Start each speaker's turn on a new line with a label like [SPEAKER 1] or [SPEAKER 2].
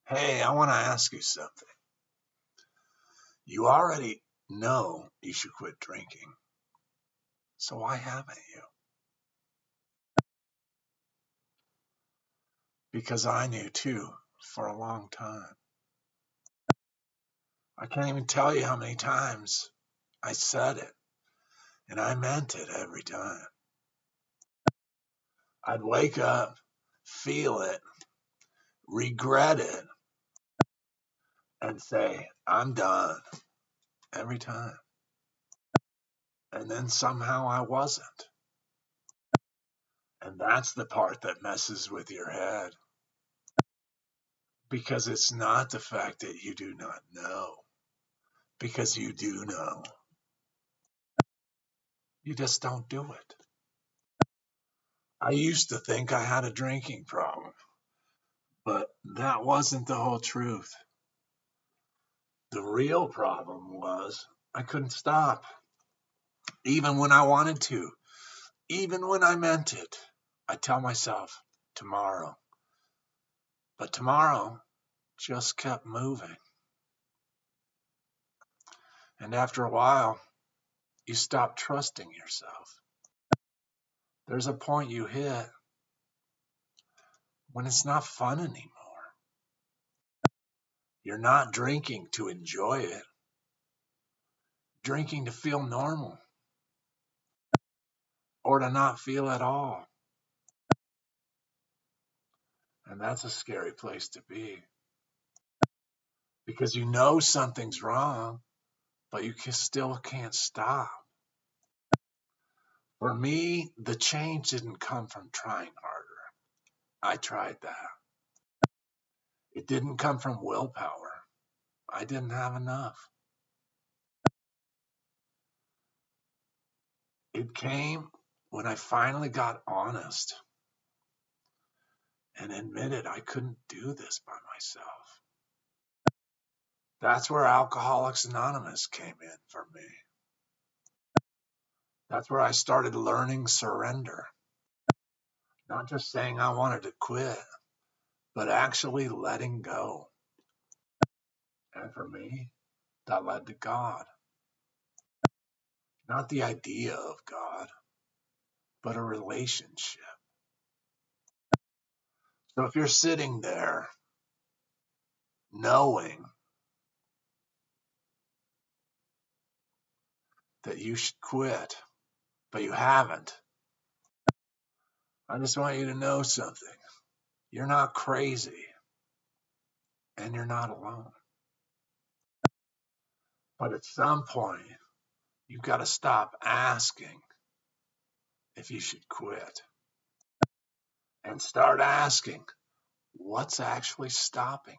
[SPEAKER 1] Hey, I want to ask you something. You already know you should quit drinking, so why haven't you? Because I knew too for a long time. I can't even tell you how many times I said it, and I meant it every time. I'd wake up, feel it, regret it, and say, I'm done every time. And then somehow I wasn't. And that's the part that messes with your head. Because it's not the fact that you do not know, because you do know. You just don't do it. I used to think I had a drinking problem, but that wasn't the whole truth. The real problem was I couldn't stop, even when I wanted to, even when I meant it. I tell myself, tomorrow. But tomorrow just kept moving. And after a while, you stop trusting yourself. There's a point you hit when it's not fun anymore. You're not drinking to enjoy it, drinking to feel normal or to not feel at all. And that's a scary place to be because you know something's wrong, but you still can't stop. For me, the change didn't come from trying harder. I tried that. It didn't come from willpower. I didn't have enough. It came when I finally got honest and admitted I couldn't do this by myself. That's where Alcoholics Anonymous came in for me. That's where I started learning surrender. Not just saying I wanted to quit, but actually letting go. And for me, that led to God. Not the idea of God, but a relationship. So if you're sitting there knowing that you should quit, but you haven't, I just want you to know something. You're not crazy, and you're not alone. But at some point, you've got to stop asking if you should quit and start asking, what's actually stopping